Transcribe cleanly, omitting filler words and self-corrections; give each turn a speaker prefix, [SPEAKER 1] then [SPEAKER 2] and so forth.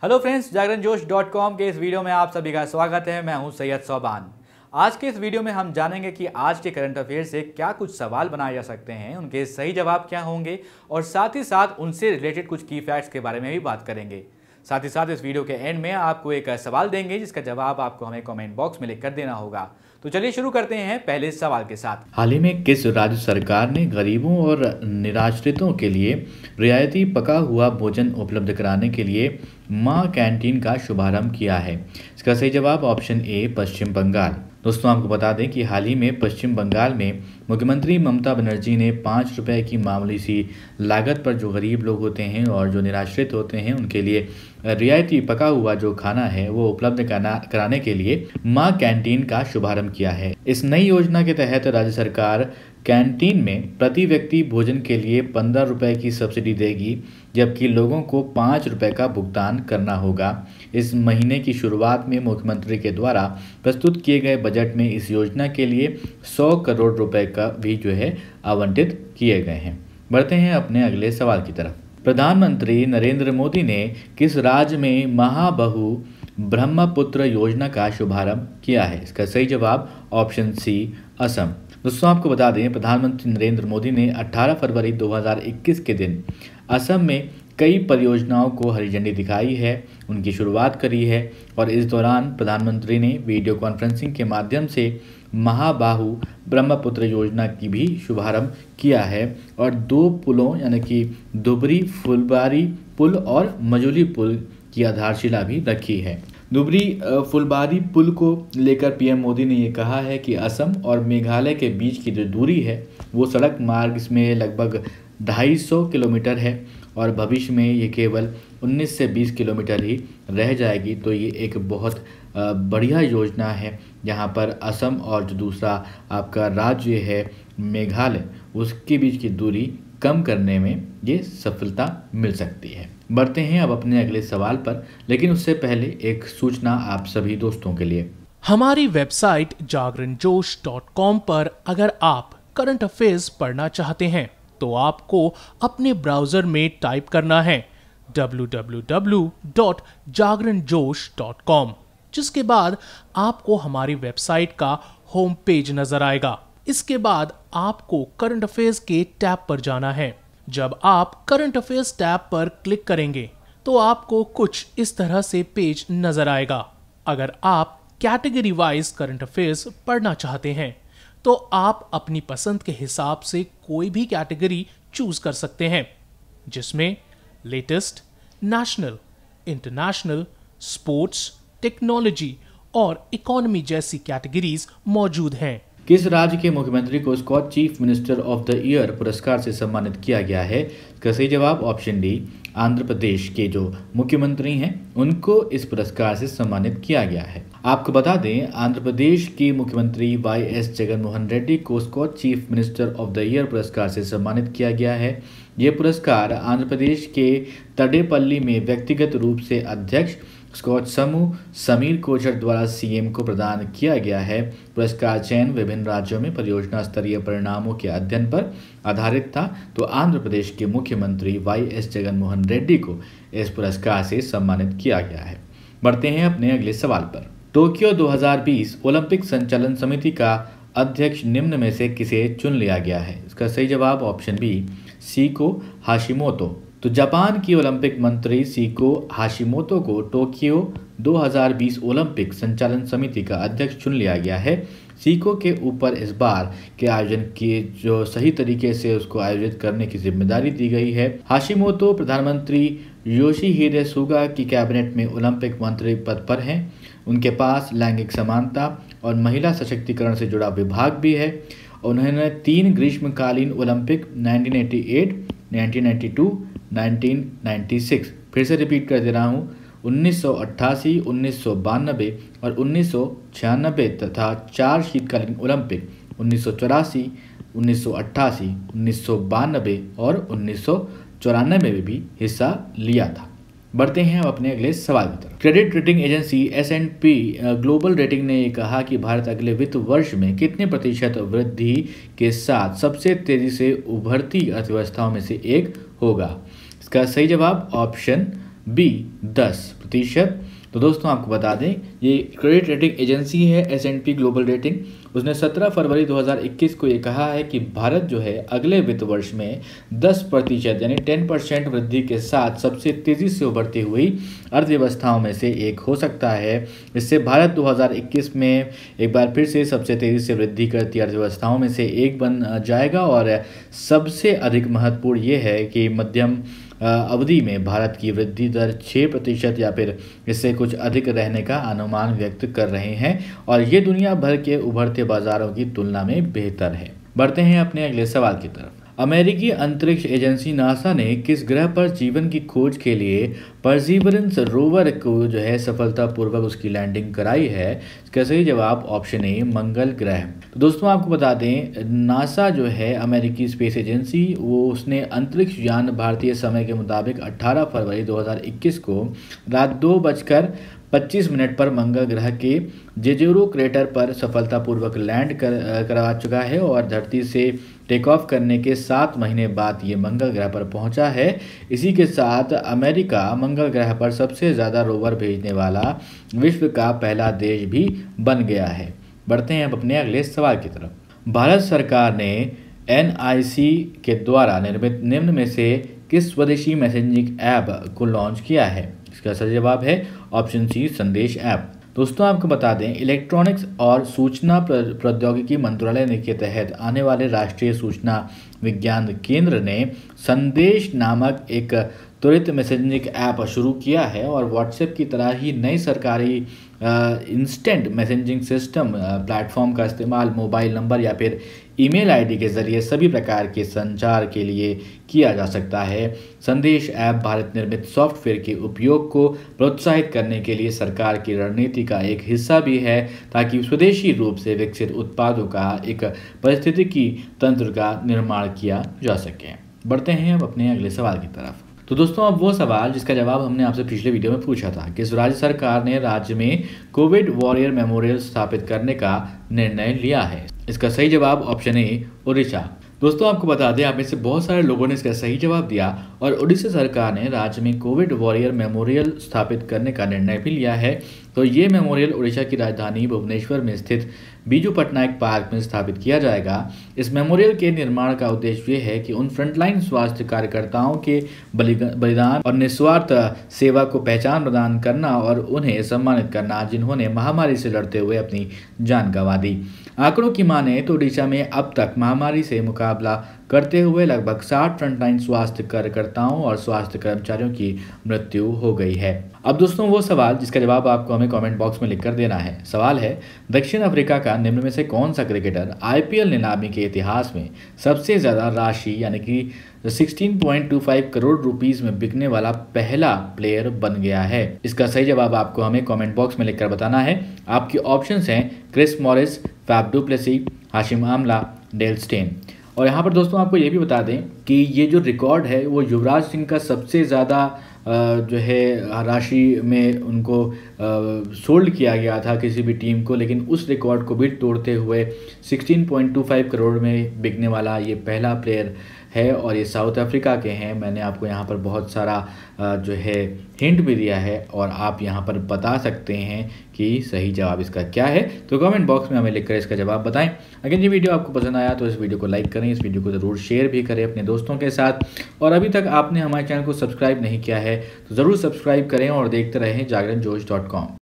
[SPEAKER 1] Hello friends, जागरणजोश.com के इस video में आप सभी का स्वागत है। मैं हूं सैयद सोबान। आज के इस वीडियो में हम जानेंगे कि आज के करंट अफेयर से क्या कुछ सवाल बनाए जा सकते हैं, उनके सही जवाब क्या होंगे और साथ ही साथ उनसे रिलेटेड कुछ की फैक्ट्स के बारे में भी बात करेंगे। साथ ही साथ इस वीडियो के एंड में आपको एक सवाल देंगे जिसका जवाब आपको हमें कमेंट बॉक्स में लिखकर देना होगा। तो चलिए शुरू करते हैं पहले सवाल के साथ।
[SPEAKER 2] हाल ही में किस राज्य सरकार ने गरीबों और निराश्रितों के लिए रियायती पका हुआ भोजन उपलब्ध कराने के लिए माँ कैंटीन का शुभारंभ किया है? इसका सही जवाब ऑप्शन ए पश्चिम बंगाल। दोस्तों, आपको बता दें कि हाल ही में पश्चिम बंगाल में मुख्यमंत्री ममता बनर्जी ने 5 रुपए की मामूली सी लागत पर जो गरीब लोग होते हैं और जो निराश्रित होते हैं उनके लिए रियायती पका हुआ जो खाना है वो उपलब्ध कराने के लिए माँ कैंटीन का शुभारंभ किया है। इस नई योजना के तहत राज्य सरकार कैंटीन में प्रति व्यक्ति भोजन के लिए 15 रुपए की सब्सिडी देगी, जबकि लोगों को 5 रुपए का भुगतान करना होगा। इस महीने की शुरुआत में मुख्यमंत्री के द्वारा प्रस्तुत किए गए बजट में इस योजना के लिए 100 करोड़ रुपए का भी आवंटित किए गए हैं। बढ़ते हैं अपने अगले सवाल की तरफ। प्रधानमंत्री नरेंद्र मोदी ने किस राज्य में महाबहु ब्रह्मपुत्र योजना का शुभारंभ किया है? इसका सही जवाब ऑप्शन सी असम। दोस्तों, आपको बता दें प्रधानमंत्री नरेंद्र मोदी ने 18 फरवरी 2021 के दिन असम में कई परियोजनाओं को हरी झंडी दिखाई है, उनकी शुरुआत करी है और इस दौरान प्रधानमंत्री ने वीडियो कॉन्फ्रेंसिंग के माध्यम से महाबाहु ब्रह्मपुत्र योजना की भी शुभारंभ किया है और 2 पुलों यानी कि धुबरी फुलबारी पुल और मजूली पुल की आधारशिला भी रखी है। धुबरी फुलबारी पुल को लेकर पीएम मोदी ने ये कहा है कि असम और मेघालय के बीच की जो दूरी है वो सड़क मार्ग इसमें लगभग 250 किलोमीटर है और भविष्य में ये केवल 19 से 20 किलोमीटर ही रह जाएगी। तो ये एक बहुत बढ़िया योजना है जहाँ पर असम और जो दूसरा आपका राज्य है मेघालय उसके बीच की दूरी कम करने में ये सफलता मिल सकती है। बढ़ते हैं अब अपने अगले सवाल पर, लेकिन उससे पहले एक सूचना आप सभी दोस्तों के लिए।
[SPEAKER 3] हमारी वेबसाइट जागरणजोश.com पर अगर आप करंट अफेयर्स पढ़ना चाहते हैं तो आपको अपने ब्राउजर में टाइप करना है www.jagranjosh.com, जिसके बाद आपको हमारी वेबसाइट का होम पेज नजर आएगा। इसके बाद आपको करंट अफेयर्स के टैब पर जाना है। जब आप करंट अफेयर्स टैब पर क्लिक करेंगे तो आपको कुछ इस तरह से पेज नजर आएगा। अगर आप कैटेगरी वाइज करंट अफेयर्स पढ़ना चाहते हैं तो आप अपनी पसंद के हिसाब से कोई भी कैटेगरी चूज कर सकते हैं, जिसमें latest, national, international, sports, technology और इकोनॉमी जैसी कैटेगरीज मौजूद हैं।
[SPEAKER 2] किस राज्य के मुख्यमंत्री को Skoch chief minister of the year पुरस्कार से सम्मानित किया गया है? इसका सही जवाब ऑप्शन डी आंध्र प्रदेश के जो मुख्यमंत्री हैं उनको इस पुरस्कार से सम्मानित किया गया है। आपको बता दें आंध्र प्रदेश के मुख्यमंत्री वाई.एस. जगनमोहन रेड्डी को Skoch chief minister of the year पुरस्कार से सम्मानित किया गया है। ये पुरस्कार आंध्र प्रदेश के तडेपल्ली में व्यक्तिगत रूप से अध्यक्ष स्कॉच समूह समीर कोचर द्वारा सीएम को प्रदान किया गया है। पुरस्कार चयन विभिन्न राज्यों में परियोजना स्तरीय परिणामों के अध्ययन पर आधारित था। तो आंध्र प्रदेश के मुख्यमंत्री वाई.एस. जगनमोहन रेड्डी को इस पुरस्कार से सम्मानित किया गया है। बढ़ते हैं अपने अगले सवाल पर। टोक्यो 2020 ओलंपिक संचालन समिति का अध्यक्ष निम्न में से किसे चुन लिया गया है? इसका सही जवाब ऑप्शन बी सीको हाशिमोतो। तो जापान की ओलंपिक मंत्री सीको हाशिमोतो को टोक्यो 2020 ओलंपिक संचालन समिति का अध्यक्ष चुन लिया गया है। सीको के ऊपर इस बार के आयोजन की जो सही तरीके से उसको आयोजित करने की जिम्मेदारी दी गई है। हाशिमोतो प्रधानमंत्री योशिहिदे सुगा की कैबिनेट में ओलंपिक मंत्री पद पर हैं। उनके पास लैंगिक समानता और महिला सशक्तिकरण से जुड़ा विभाग भी है। उन्होंने 3 ग्रीष्मकालीन ओलंपिक 1988, 1992, 1996 फिर से रिपीट कर दे रहा हूँ 1988, 1992 और 1996 तथा 4 शीतकालीन ओलंपिक 1984, 1988, 1992 और 1994 में भी हिस्सा लिया था। बढ़ते हैं अब अपने अगले सवाल की तरफ। Credit rating agency S&P global rating ने कहा कि भारत अगले वित्त वर्ष में कितने प्रतिशत वृद्धि के साथ सबसे तेजी से उभरती अर्थव्यवस्थाओं में से एक होगा। इसका सही जवाब ऑप्शन बी 10%। तो दोस्तों आपको बता दें, ये क्रेडिट रेटिंग एजेंसी है S&P ग्लोबल रेटिंग, उसने 17 फरवरी 2021 को ये कहा है कि भारत जो है अगले वित्त वर्ष में 10% यानी 10% वृद्धि के साथ सबसे तेज़ी से उभरती हुई अर्थव्यवस्थाओं में से एक हो सकता है। इससे भारत 2021 में एक बार फिर से सबसे तेज़ी से वृद्धि करती अर्थव्यवस्थाओं में से एक बन जाएगा। और सबसे अधिक महत्वपूर्ण ये है कि मध्यम अवधि में भारत की वृद्धि दर 6% या फिर इससे कुछ अधिक रहने का अनुमान व्यक्त कर रहे हैं और ये दुनिया भर के उभरते बाजारों की तुलना में बेहतर है। बढ़ते हैं अपने अगले सवाल की तरफ। अमेरिकी अंतरिक्ष एजेंसी नासा ने किस ग्रह पर जीवन की खोज के लिए परसीवरेंस रोवर को जो है सफलतापूर्वक उसकी लैंडिंग कराई है? इसका सही जवाब ऑप्शन ए मंगल ग्रह। तो दोस्तों आपको बता दें, नासा जो है अमेरिकी स्पेस एजेंसी, वो उसने अंतरिक्ष यान भारतीय समय के मुताबिक 18 फरवरी 2021 को रात 2:25 पर मंगल ग्रह के जेजोरो क्रेटर पर सफलतापूर्वक लैंड करवा चुका है और धरती से टेक ऑफ करने के 7 महीने बाद ये मंगल ग्रह पर पहुंचा है। इसी के साथ अमेरिका मंगल ग्रह पर सबसे ज़्यादा रोवर भेजने वाला विश्व का पहला देश भी बन गया है। बढ़ते हैं अब अपने अगले सवाल की तरफ। भारत सरकार ने NIC के द्वारा निर्मित निम्न में से किस स्वदेशी मैसेजिंग ऐप को लॉन्च किया है? इसका सही जवाब है ऑप्शन सी संदेश ऐप। दोस्तों आपको बता दें, इलेक्ट्रॉनिक्स और सूचना प्रौद्योगिकी मंत्रालय के तहत आने वाले राष्ट्रीय सूचना विज्ञान केंद्र ने संदेश नामक एक त्वरित मैसेजिंग ऐप शुरू किया है और व्हाट्सएप की तरह ही नई सरकारी इंस्टेंट मैसेजिंग सिस्टम प्लेटफॉर्म का इस्तेमाल मोबाइल नंबर या फिर ईमेल आईडी के जरिए सभी प्रकार के संचार के लिए किया जा सकता है। संदेश ऐप भारत निर्मित सॉफ्टवेयर के उपयोग को प्रोत्साहित करने के लिए सरकार की रणनीति का एक हिस्सा भी है, ताकि स्वदेशी रूप से विकसित उत्पादों का एक पारिस्थितिकी तंत्र का निर्माण किया जा सके। बढ़ते हैं अब अपने अगले सवाल की तरफ। तो दोस्तों अब वो सवाल जिसका जवाब हमने आपसे पिछले वीडियो में पूछा था कि राज्य सरकार ने राज्य में कोविड वॉरियर मेमोरियल स्थापित करने का निर्णय लिया है। इसका सही जवाब ऑप्शन ए उड़ीसा। दोस्तों आपको बता दें, आप में से बहुत सारे लोगों ने इसका सही जवाब दिया और उड़ीसा सरकार ने राज्य में कोविड वॉरियर मेमोरियल स्थापित करने का निर्णय भी लिया है। तो ये मेमोरियल उड़ीसा की राजधानी भुवनेश्वर में स्थित बीजू पटनायक पार्क में स्थापित किया जाएगा। इस मेमोरियल के निर्माण का उद्देश्य ये है कि उन फ्रंटलाइन स्वास्थ्य कार्यकर्ताओं के बलिदान और निस्वार्थ सेवा को पहचान प्रदान करना और उन्हें सम्मानित करना जिन्होंने महामारी से लड़ते हुए अपनी जान गंवा दी। आंकड़ों की माने तो उड़ीसा में अब तक महामारी से मुकाबला करते हुए लगभग 60 फ्रंटलाइन स्वास्थ्य कार्यकर्ताओं और स्वास्थ्य कर्मचारियों की मृत्यु हो गई है। अब दोस्तों वो सवाल जिसका जवाब आपको हमें कमेंट बॉक्स में लिखकर देना है। सवाल है, दक्षिण अफ्रीका का निम्न में से कौन सा क्रिकेटर IPL नीलामी के इतिहास में सबसे ज़्यादा राशि यानी कि 16.25 करोड़ रुपीस में बिकने वाला पहला प्लेयर बन गया है? इसका सही जवाब आपको हमें कमेंट बॉक्स में लिखकर बताना है। आपके ऑप्शंस हैं Chris Morris, Faf du Plessis, Hashim Amla, Dale Steyn. और यहाँ पर दोस्तों आपको ये भी बता दें कि ये जो रिकॉर्ड है वो युवराज सिंह का सबसे ज़्यादा जो है राशि में उनको सोल्ड किया गया था किसी भी टीम को, लेकिन उस रिकॉर्ड को भी तोड़ते हुए 16.25 करोड़ में बिकने वाला ये पहला प्लेयर है और ये साउथ अफ्रीका के हैं। मैंने आपको यहाँ पर बहुत सारा जो है हिंट भी दिया है और आप यहाँ पर बता सकते हैं कि सही जवाब इसका क्या है। तो कमेंट बॉक्स में हमें लिखकर इसका जवाब बताएं। अगर ये वीडियो आपको पसंद आया तो इस वीडियो को लाइक करें, इस वीडियो को ज़रूर शेयर भी करें अपने दोस्तों के साथ और अभी तक आपने हमारे चैनल को सब्सक्राइब नहीं किया है तो ज़रूर सब्सक्राइब करें और देखते रहें जागरणजोश.com।